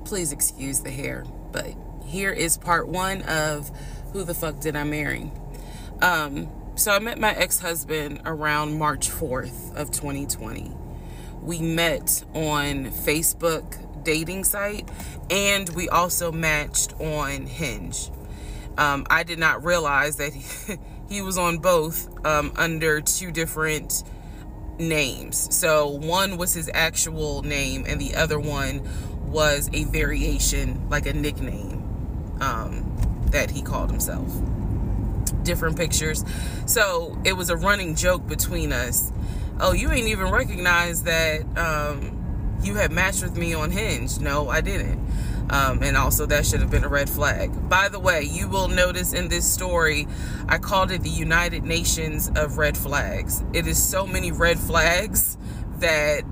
Please excuse the hair, but here is part one of Who the Fuck Did I Marry? So I met my ex-husband around March 4th of 2020. We met on Facebook dating site, and we also matched on Hinge. I did not realize that he was on both under two different names. So one was his actual name, and the other one was a variation, like a nickname that he called himself. Different pictures. So it was a running joke between us. Oh, you ain't even recognize that you had matched with me on Hinge. No, I didn't. And also that should have been a red flag. By the way, you will notice in this story, I called it the United Nations of red flags. It is so many red flags that,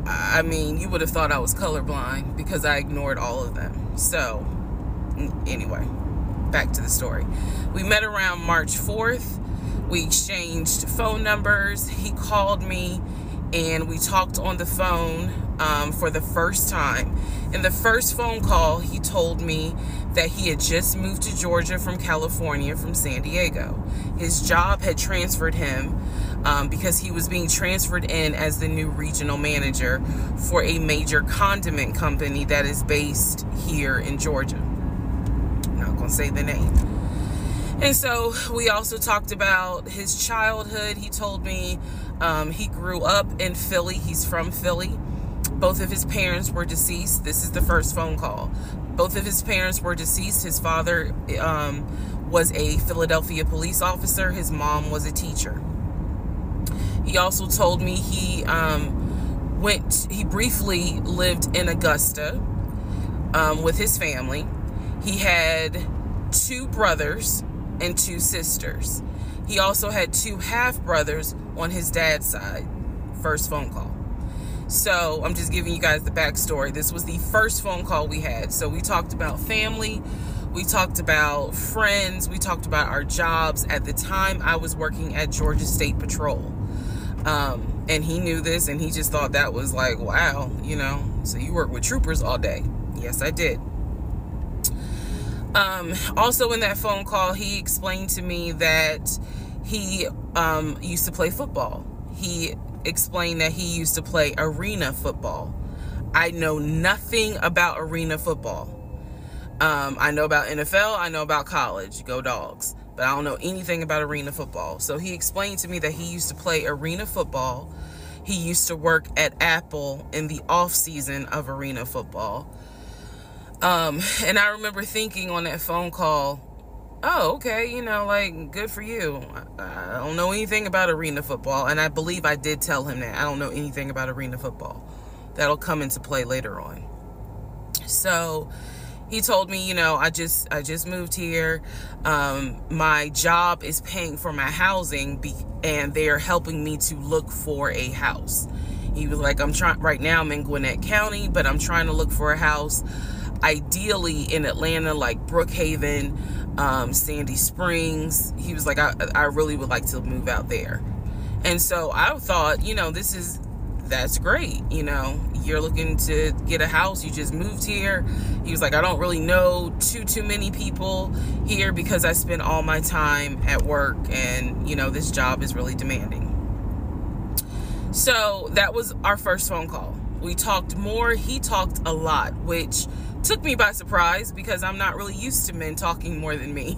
I mean, you would have thought I was colorblind because I ignored all of them. So anyway, back to the story. We met around March 4th. We exchanged phone numbers. He called me and we talked on the phone for the first time. In the first phone call, he told me that he had just moved to Georgia from California, from San Diego. His job had transferred him because he was being transferred in as the new regional manager for a major condiment company that is based here in Georgia. I'm not going to say the name. And so we also talked about his childhood. He told me he grew up in Philly. He's from Philly. Both of his parents were deceased. This is the first phone call. Both of his parents were deceased. His father was a Philadelphia police officer. His mom was a teacher. He also told me he briefly lived in Augusta with his family. He had 2 brothers and 2 sisters. He also had 2 half-brothers on his dad's side. First phone call. So I'm just giving you guys the backstory. This was the first phone call we had. So we talked about family. We talked about friends. We talked about our jobs. At the time, I was working at Georgia State Patrol. And he knew this, and he just thought that was like, wow, you know, so you work with troopers all day. Yes, I did. Also in that phone call, he explained to me that he used to play football. He explained that he used to play arena football. I know nothing about arena football. I know about NFL. I know about college. Go Dogs. But I don't know anything about arena football. So he explained to me that he used to play arena football. He used to work at Apple in the off season of arena football. And I remember thinking on that phone call, oh, okay, you know, like, good for you. I don't know anything about arena football. And I believe I did tell him that. I don't know anything about arena football. That'll come into play later on. So he told me, you know, I just moved here. My job is paying for my housing and they're helping me to look for a house. He was like, right now I'm in Gwinnett County, but I'm trying to look for a house ideally in Atlanta, like Brookhaven, Sandy Springs. He was like, I really would like to move out there. And so I thought, you know, that's great. You know, you're looking to get a house. You just moved here. He was like, I don't really know too many people here because I spend all my time at work and, you know, this job is really demanding. So that was our first phone call. We talked more. He talked a lot, which took me by surprise because I'm not really used to men talking more than me.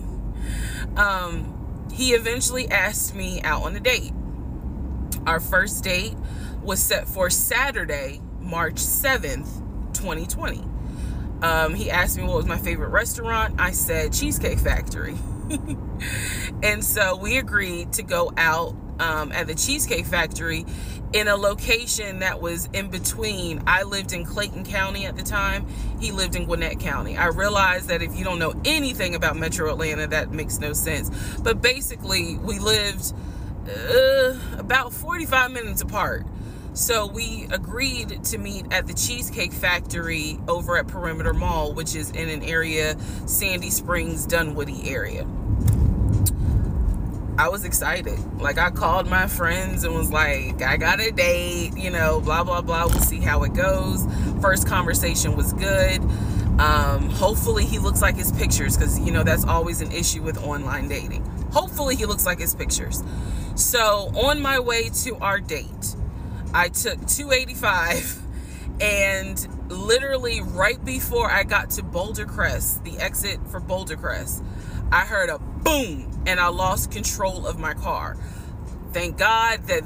He eventually asked me out on a date. Our first date was set for Saturday, March 7th, 2020. He asked me what was my favorite restaurant. I said Cheesecake Factory. And so we agreed to go out at the Cheesecake Factory in a location that was in between. I lived in Clayton County at the time. He lived in Gwinnett County. I realized that if you don't know anything about Metro Atlanta, that makes no sense. But basically, we lived about 45 minutes apart. So we agreed to meet at the Cheesecake Factory over at Perimeter Mall, which is in an area, Sandy Springs, Dunwoody area. I was excited. Like, I called my friends and was like, I got a date, you know, blah, blah, blah. We'll see how it goes. First conversation was good. Hopefully he looks like his pictures, because, you know, that's always an issue with online dating. Hopefully he looks like his pictures. So on my way to our date, I took 285, and literally right before I got to Boulder Crest, the exit for Boulder Crest, I heard a boom, and I lost control of my car. Thank God that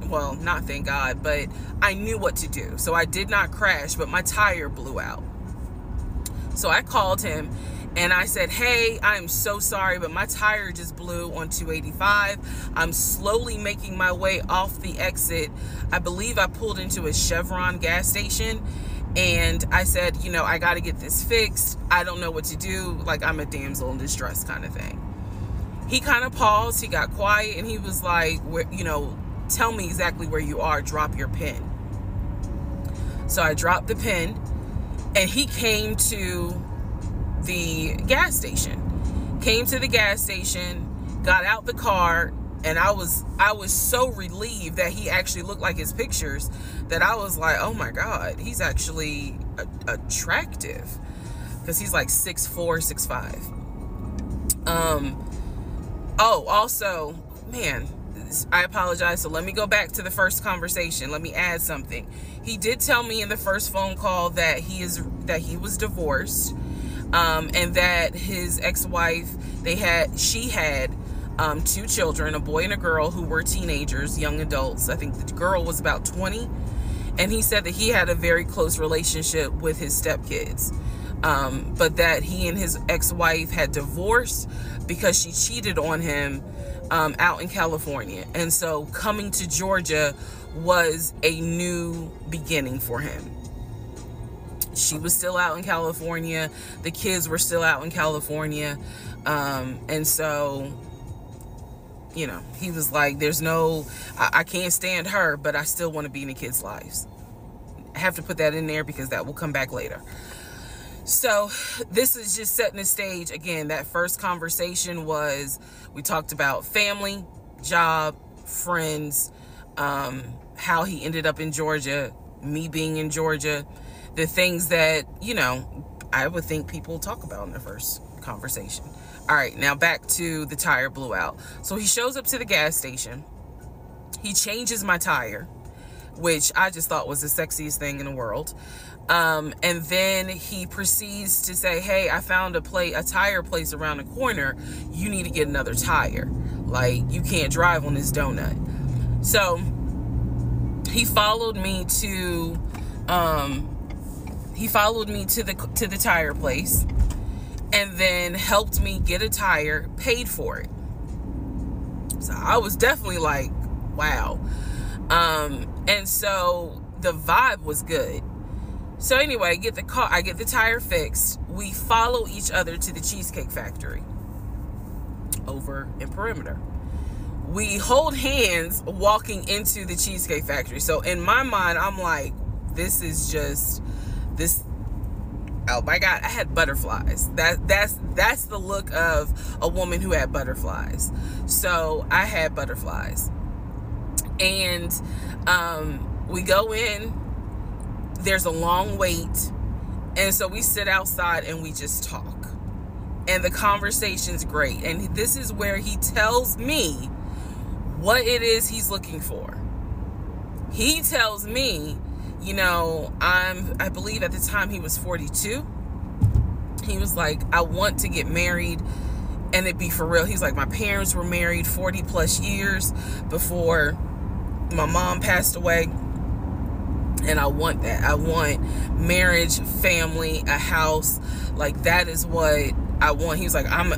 well, not thank God, but I knew what to do. So I did not crash, but my tire blew out. So I called him and I said, hey, I'm so sorry, but my tire just blew on 285. I'm slowly making my way off the exit. I believe I pulled into a Chevron gas station, and I said, you know, I got to get this fixed. I don't know what to do. Like, I'm a damsel in distress kind of thing. He kind of paused. He got quiet, and he was like, you know, tell me exactly where you are. Drop your pin. So I dropped the pin, and he came to the gas station. Came to the gas station, got out the car, and I was so relieved that he actually looked like his pictures that I was like, oh my God, he's actually attractive, because he's like 6'4", 6'5". Oh, also, man, I apologize. So let me go back to the first conversation. Let me add something. He did tell me in the first phone call that he was divorced, and that his ex-wife, she had 2 children, a boy and a girl, who were teenagers, young adults. I think the girl was about 20, and he said that he had a very close relationship with his stepkids, but that he and his ex-wife had divorced because she cheated on him out in California. And so coming to Georgia was a new beginning for him. She was still out in California. The kids were still out in California. And so, you know, he was like, I can't stand her, but I still want to be in the kids' lives. I have to put that in there because that will come back later. So this is just setting the stage. Again, that first conversation we talked about family, job, friends, how he ended up in Georgia, me being in Georgia, the things that, you know, I would think people talk about in the first conversation. All right, now back to the tire blew out. So he shows up to the gas station. He changes my tire, which I just thought was the sexiest thing in the world. And then he proceeds to say, hey, I found a tire place around the corner. You need to get another tire. Like, you can't drive on this donut. So he followed me to the tire place, and then helped me get a tire, paid for it. So I was definitely like, wow. And so the vibe was good. So anyway, I get the tire fixed. We follow each other to the Cheesecake Factory over in Perimeter. We hold hands walking into the Cheesecake Factory. So in my mind, I'm like, this. Oh my God, I had butterflies. That's the look of a woman who had butterflies. So I had butterflies. And we go in. There's a long wait, and so we sit outside and we just talk, and the conversation's great. And this is where he tells me what it is he's looking for. He tells me, you know, I believe at the time he was 42. He was like, I want to get married and it be for real. He's like, my parents were married 40 plus years before my mom passed away. And I want that. I want marriage, family, a house. Like, that is what I want. He was like, I'm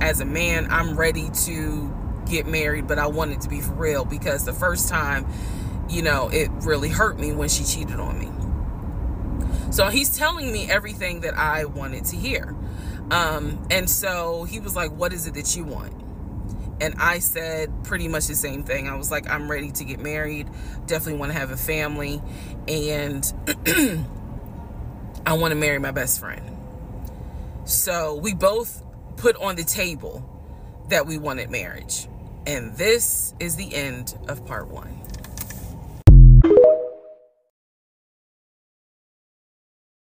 as a man, I'm ready to get married, but I want it to be for real, because the first time, you know, it really hurt me when she cheated on me. So he's telling me everything that I wanted to hear. And so he was like, what is it that you want? And I said pretty much the same thing. I was like, I'm ready to get married. Definitely want to have a family. And I want to marry my best friend. So we both put on the table that we wanted marriage. And this is the end of part 1.